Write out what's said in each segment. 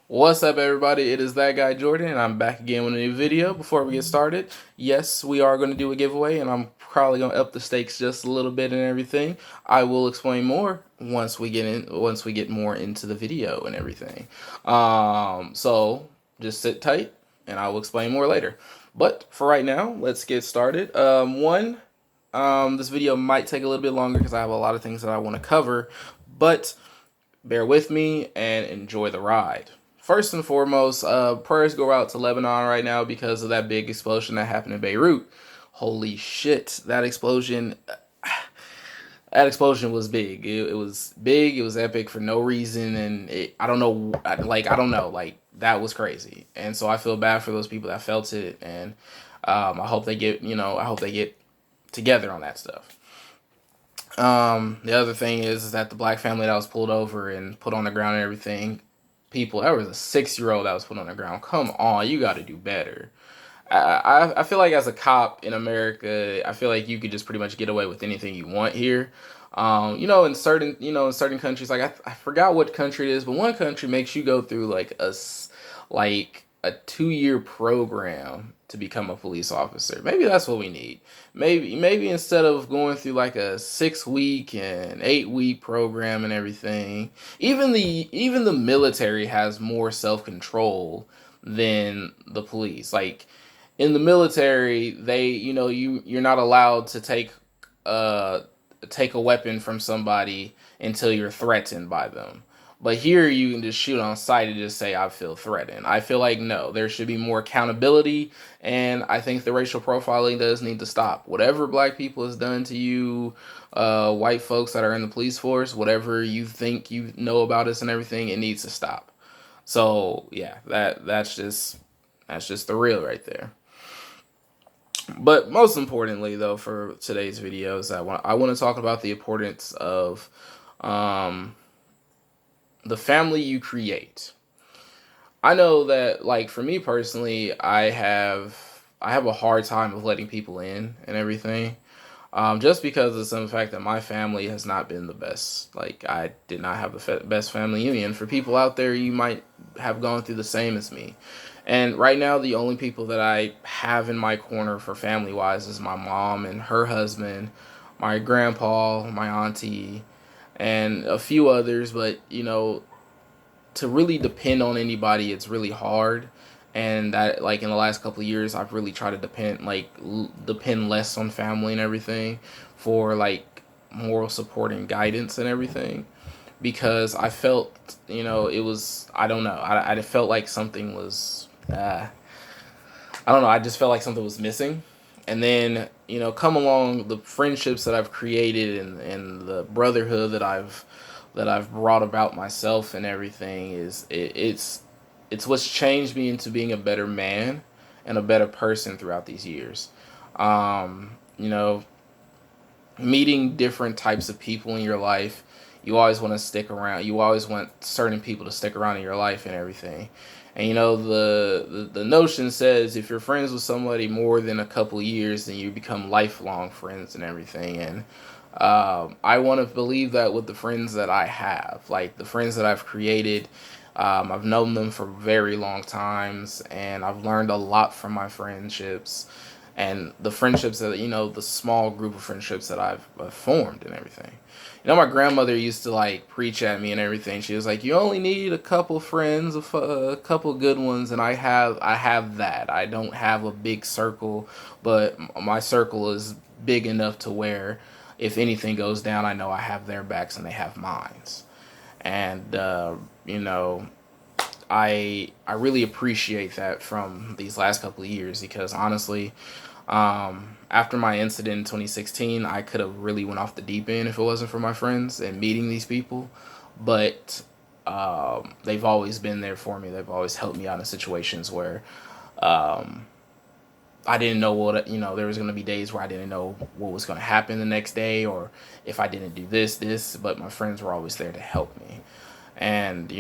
What's up, everybody? It is that guy Jordan, and I'm back again with a new video. Before we get started, yes, we are going to do a giveaway, and I'm probably going to up the stakes just a little bit and everything. I will explain more once we get more into the video and everything. So just sit tight, and I will explain more later. But for right now, let's get started. This video might take a little bit longer because I have a lot of things that I want to cover, but bear with me and enjoy the ride. First and foremost, prayers go out to Lebanon right now because of that big explosion that happened in Beirut. Holy shit, that explosion was big. It was big. It was epic for no reason, and I don't know, that was crazy. And so I feel bad for those people that felt it, and I hope they get together on that stuff. The other thing is that the black family that was pulled over and put on the ground and everything, there was a 6-year-old that was put on the ground. Come on, you got to do better. I feel like as a cop in America, I feel like you could just pretty much get away with anything you want here. In certain countries, like I forgot what country it is, but one country makes you go through like a 2-year program to become a police officer. Maybe that's what we need. Maybe instead of going through like a 6-week and 8-week program and everything, even the military has more self control than the police. Like in the military, you're not allowed to take a weapon from somebody until you're threatened by them. But here you can just shoot on sight and just say, I feel threatened. I feel like no, there should be more accountability, and I think the racial profiling does need to stop. Whatever black people has done to you, white folks that are in the police force, whatever you think you know about us and everything, it needs to stop. So yeah, that's just the real right there. But most importantly, though, for today's videos, I want to talk about the importance of um, the family you create. I know that, like for me personally, I have a hard time of letting people in and everything. Just because of some fact that my family has not been the best. Like I did not have the best family union. For people out there, you might have gone through the same as me. And right now, the only people that I have in my corner for family wise is my mom and her husband, my grandpa, my auntie, and a few others. But to really depend on anybody, it's really hard. And that, like in the last couple of years, I've really tried to depend less on family and everything for like moral support and guidance and everything, because I felt, it was, I don't know, I felt like something was I don't know, I just felt like something was missing. And then, come along the friendships that I've created, and the brotherhood that I've brought about myself and everything, it's what's changed me into being a better man and a better person throughout these years. You know, meeting different types of people in your life, you always want to stick around. You always want certain people to stick around in your life and everything. And the notion says if you're friends with somebody more than a couple years, then you become lifelong friends and everything. And I want to believe that with the friends that I have, like the friends that I've created. I've known them for very long times, and I've learned a lot from my friendships and the friendships that, the small group of friendships that I've formed and everything. My grandmother used to like preach at me and everything. She was like, "You only need a couple friends, a couple good ones," and I have that. I don't have a big circle, but my circle is big enough to where if anything goes down, I know I have their backs and they have mine. And you know, I really appreciate that from these last couple of years, because honestly, after my incident in 2016, I could have really went off the deep end if it wasn't for my friends and meeting these people. But they've always been there for me. They've always helped me out in situations where um, I didn't know there was going to be days where I didn't know what was going to happen the next day, or if I didn't do this, but my friends were always there to help me. And,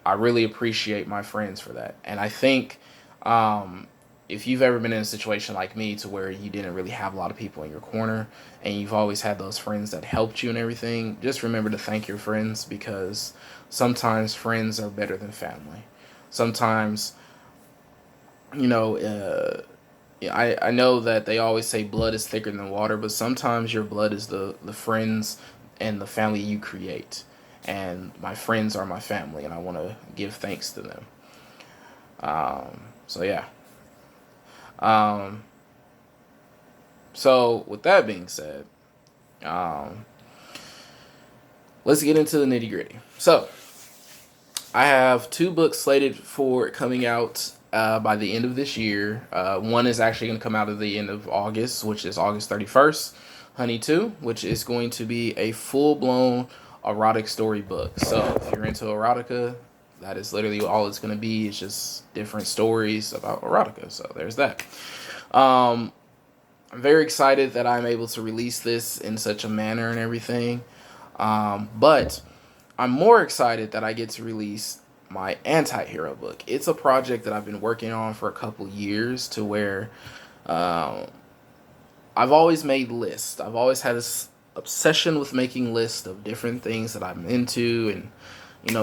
I really appreciate my friends for that. And I think, um, if you've ever been in a situation like me to where you didn't really have a lot of people in your corner and you've always had those friends that helped you and everything, just remember to thank your friends, because sometimes friends are better than family. Sometimes, you know, yeah, I know that they always say blood is thicker than water, but sometimes your blood is the friends and the family you create. And my friends are my family, and I want to give thanks to them. So yeah. Um, so with that being said, um, let's get into the nitty gritty. So I have 2 books slated for coming out by the end of this year. One is actually going to come out at the end of August, which is August 31st. Honey 2, which is going to be a full-blown erotic story book. So if you're into erotica, that is literally all it's going to be. It's just different stories about erotica. So there's that. I'm very excited that I'm able to release this in such a manner and everything. But I'm more excited that I get to release my anti-hero book. It's a project that I've been working on for a couple years, to where um, I've always made lists. I've always had this obsession with making lists of different things that I'm into, and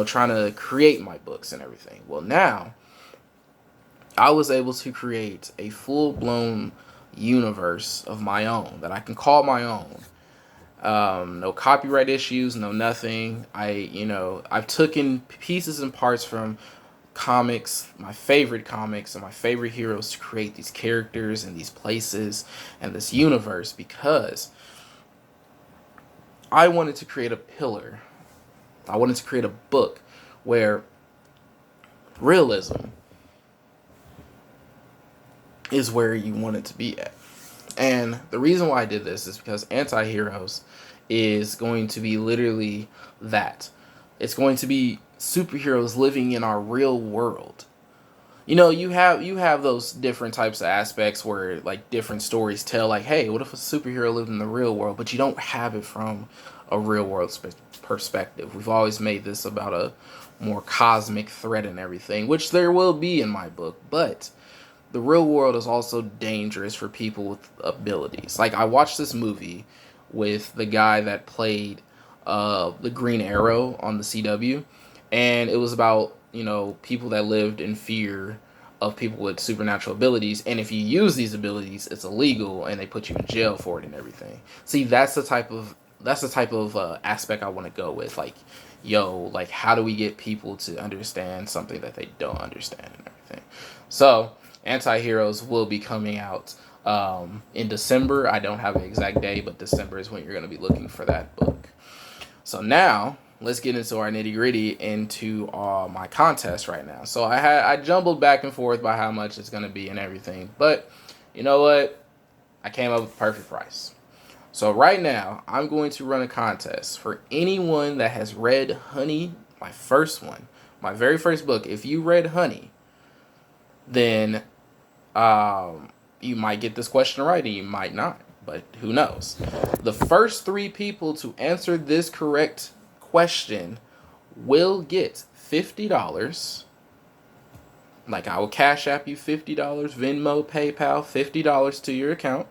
trying to create my books and everything. Well, now I was able to create a full-blown universe of my own that I can call my own. No copyright issues, no nothing. I've taken pieces and parts from comics, my favorite comics and my favorite heroes, to create these characters and these places and this universe, because I wanted to create a pillar. I wanted to create a book where realism is where you want it to be at. And the reason why I did this is because Anti-Heroes is going to be literally that. It's going to be superheroes living in our real world. You have those different types of aspects where, like, different stories tell, like, hey, what if a superhero lived in the real world? But you don't have it from a real world perspective. We've always made this about a more cosmic threat and everything, which there will be in my book, but the real world is also dangerous for people with abilities. Like, I watched this movie with the guy that played the Green Arrow on the CW, and it was about, people that lived in fear of people with supernatural abilities, and if you use these abilities, it's illegal, and they put you in jail for it and everything. See, that's the type of aspect I want to go with. Like, like, how do we get people to understand something that they don't understand and everything? So Anti-Heroes will be coming out in December. I don't have an exact day, but December is when you're going to be looking for that book. So now let's get into our nitty gritty, into my contest right now. So I jumbled back and forth by how much it's going to be and everything, but you know what? I came up with a perfect price. So right now I'm going to run a contest for anyone that has read Honey, my first one, my very first book. If you read Honey, then you might get this question right and you might not, but who knows? The first 3 people to answer this correct question will get $50. Like, I will Cash App you $50, Venmo, PayPal, $50 to your account.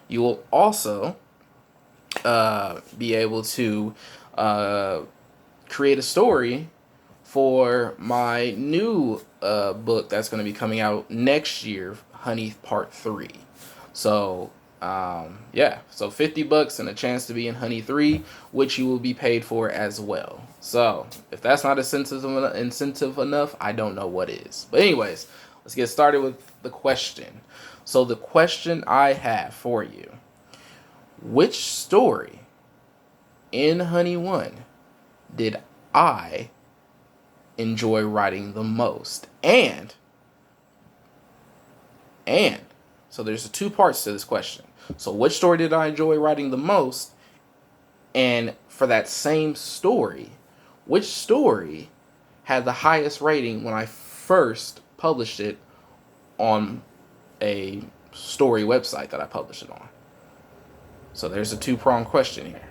You will also be able to create a story for my new book that's going to be coming out next year, Honey Part 3. So, so $50 and a chance to be in Honey 3, which you will be paid for as well. So, if that's not incentive enough, I don't know what is. But anyways, let's get started with the question. So, the question I have for you: which story in Honey 1 did I enjoy writing the most? And so there's 2 parts to this question. So which story did I enjoy writing the most? And for that same story, which story had the highest rating when I first published it on a story website that I published it on? So there's a 2-pronged question here.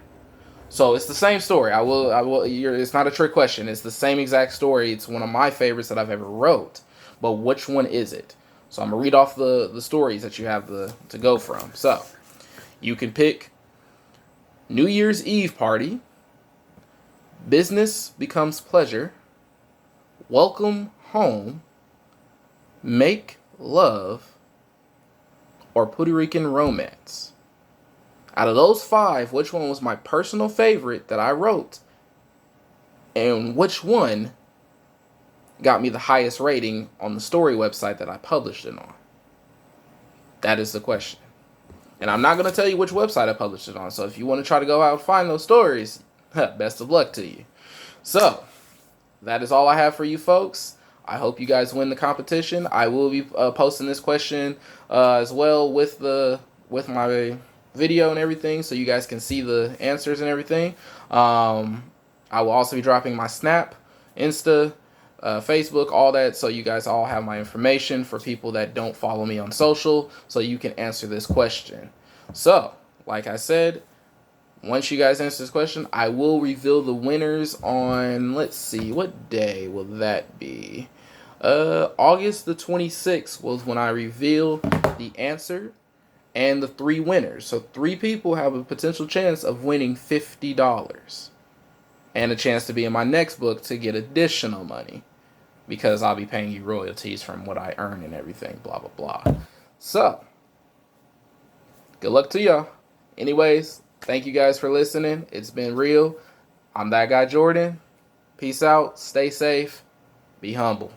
So it's the same story. It's not a trick question. It's the same exact story. It's one of my favorites that I've ever wrote. But which one is it? So I'm going to read off the stories that you have to go from. So you can pick New Year's Eve party, business becomes pleasure, welcome home, make love, or Puerto Rican romance. Out of those 5, which one was my personal favorite that I wrote? And which one got me the highest rating on the story website that I published it on? That is the question. And I'm not going to tell you which website I published it on. So if you want to try to go out and find those stories, best of luck to you. So that is all I have for you folks. I hope you guys win the competition. I will be posting this question as well with my video and everything, so you guys can see the answers and everything. I will also be dropping my Snap, Insta, Facebook, all that, so you guys all have my information for people that don't follow me on social, so you can answer this question. So, like I said, once you guys answer this question, I will reveal the winners on, let's see, what day will that be? August the 26th was when I reveal the answer and the 3 winners. So 3 people have a potential chance of winning $50 and a chance to be in my next book to get additional money, because I'll be paying you royalties from what I earn and everything, blah, blah, blah. So, good luck to y'all. Anyways, thank you guys for listening. It's been real. I'm that guy, Jordan. Peace out. Stay safe. Be humble.